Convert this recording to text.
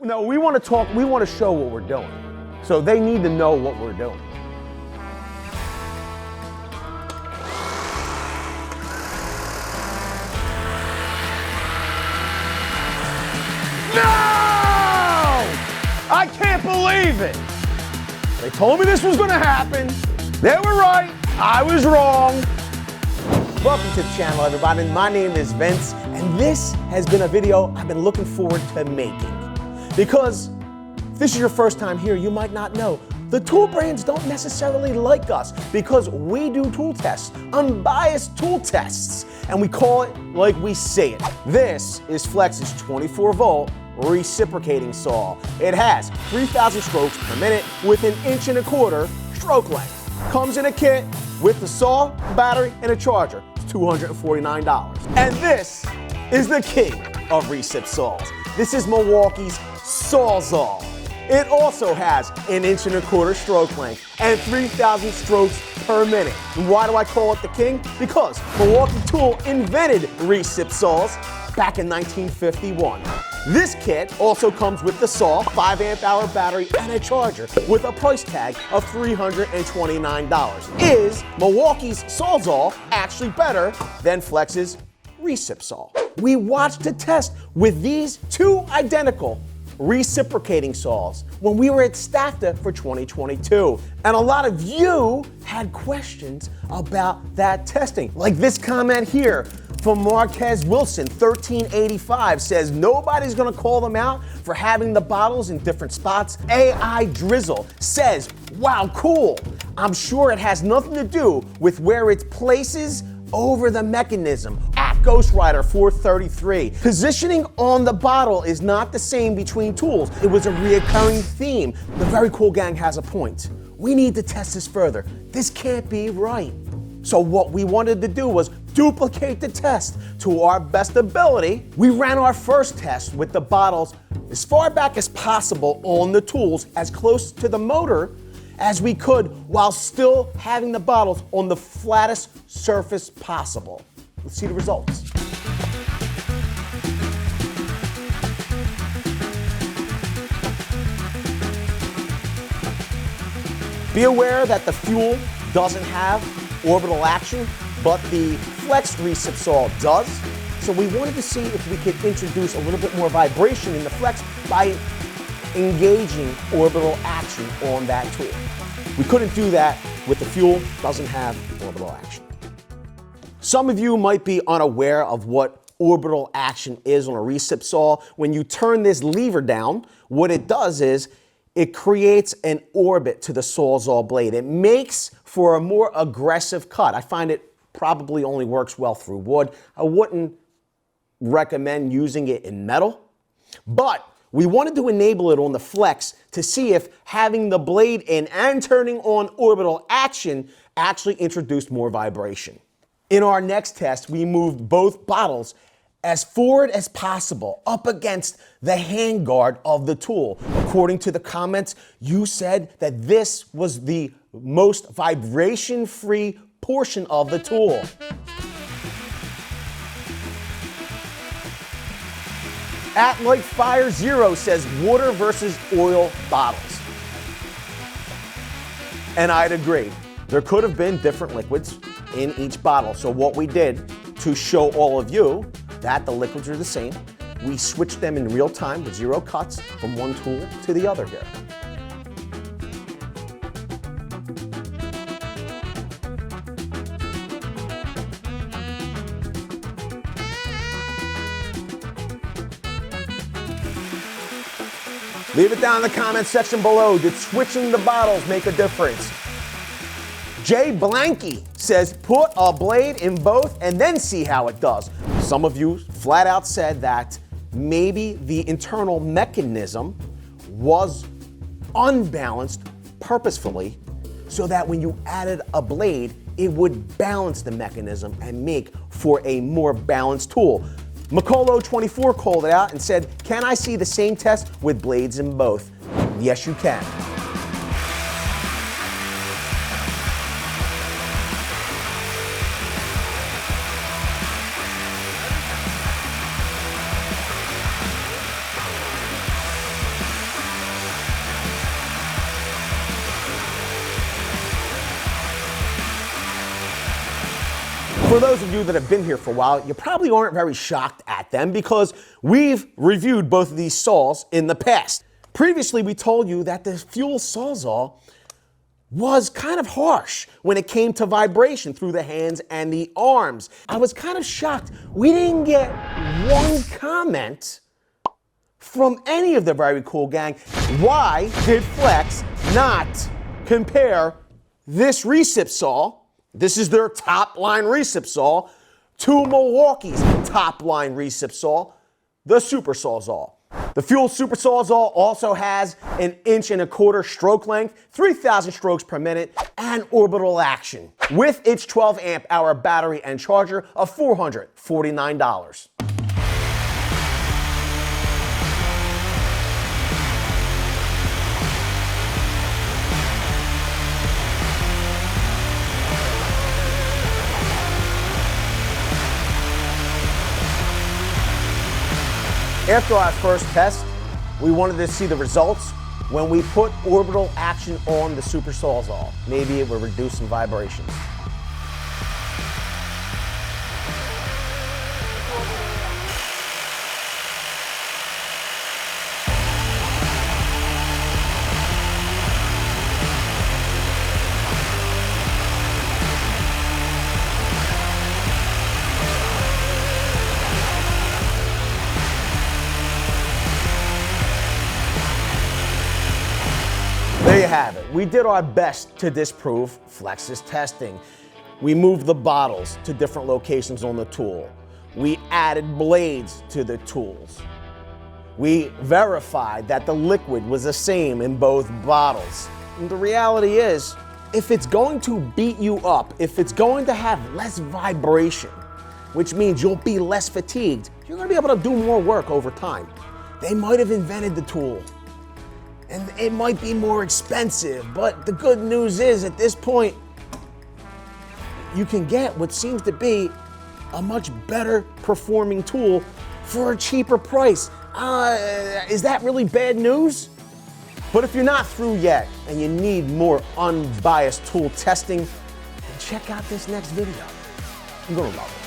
No, we want to talk, we want to show what we're doing. So they need to know what we're doing. No! I can't believe it. They told me this was going to happen. They were right. I was wrong. Welcome to the channel, everybody. My name is Vince, and this has been a video I've been looking forward to making. Because if this is your first time here, you might not know, the tool brands don't necessarily like us because we do tool tests, unbiased tool tests, and we call it like we say it. This is Flex's 24-volt reciprocating saw. It has 3,000 strokes per minute with an 1.25 inch stroke length. Comes in a kit with the saw, battery, and a charger. It's $249. And this is the king of Recip saws. This is Milwaukee's SAWZALL. It also has an 1.25 inch stroke length and 3,000 strokes per minute. And why do I call it the king? Because Milwaukee Tool invented Recip saws back in 1951. This kit also comes with the saw, 5 amp hour battery, and a charger with a price tag of $329. Is Milwaukee's SAWZALL actually better than Flex's Recip saw? We watched a test with these two identical reciprocating saws when we were at STAFTA for 2022. And a lot of you had questions about that testing. Like this comment here from Marquez Wilson, 1385, says nobody's gonna call them out for having the bottles in different spots. AI Drizzle says, wow, cool. I'm sure it has nothing to do with where it places over the mechanism. At Ghost Rider 433, positioning on the bottle is not the same between tools. It was a reoccurring theme. The Very Cool Gang has a point. We need to test this further. This can't be right. So what we wanted to do was duplicate the test to our best ability. We ran our first test with the bottles as far back as possible on the tools, as close to the motor as we could, while still having the bottles on the flattest surface possible. Let's see the results. Be aware that the fuel doesn't have orbital action, but the Flex Recip saw does. So we wanted to see if we could introduce a little bit more vibration in the Flex by engaging orbital action on that tool. We couldn't do that with the fuel, doesn't have orbital action. Some of you might be unaware of what orbital action is on a Recip saw. When you turn this lever down, what it does is it creates an orbit to the SAWZALL blade. It makes for a more aggressive cut. I find it probably only works well through wood. I wouldn't recommend using it in metal, but we wanted to enable it on the Flex to see if having the blade in and turning on orbital action actually introduced more vibration. In our next test, we moved both bottles as forward as possible up against the handguard of the tool. According to the comments, you said that this was the most vibration-free portion of the tool. At Like Fire Zero says water versus oil bottles. And I'd agree. There could have been different liquids in each bottle. So what we did to show all of you that the liquids are the same, we switched them in real time with 0 cuts from one tool to the other here. Leave it down in the comment section below. Did switching the bottles make a difference? Jay Blanky says put a blade in both and then see how it does. Some of you flat out said that maybe the internal mechanism was unbalanced purposefully so that when you added a blade, it would balance the mechanism and make for a more balanced tool. Macolo24 called it out and said, can I see the same test with blades in both? Yes, you can. For those of you that have been here for a while, you probably aren't very shocked at them because we've reviewed both of these saws in the past. Previously, we told you that the Fuel SAWZALL was kind of harsh when it came to vibration through the hands and the arms. I was kind of shocked. We didn't get one comment from any of the very cool gang. Why did Flex not compare this Recip saw, this is their top line Recip saw, to Milwaukee's top line Recip saw, the Super SAWZALL? The Fuel Super SAWZALL also has an 1.25 inch stroke length, 3,000 strokes per minute, and orbital action, with its 12 amp hour battery and charger of $449. After our first test, we wanted to see the results when we put orbital action on the Super SAWZALL. Maybe it would reduce some vibrations. There you have it. We did our best to disprove Flex's testing. We moved the bottles to different locations on the tool. We added blades to the tools. We verified that the liquid was the same in both bottles. And the reality is, if it's going to beat you up, if it's going to have less vibration, which means you'll be less fatigued, you're going to be able to do more work over time. They might have invented the tool, and it might be more expensive, but the good news is at this point, you can get what seems to be a much better performing tool for a cheaper price. Is that really bad news? But if you're not through yet and you need more unbiased tool testing, then check out this next video. You're gonna love it.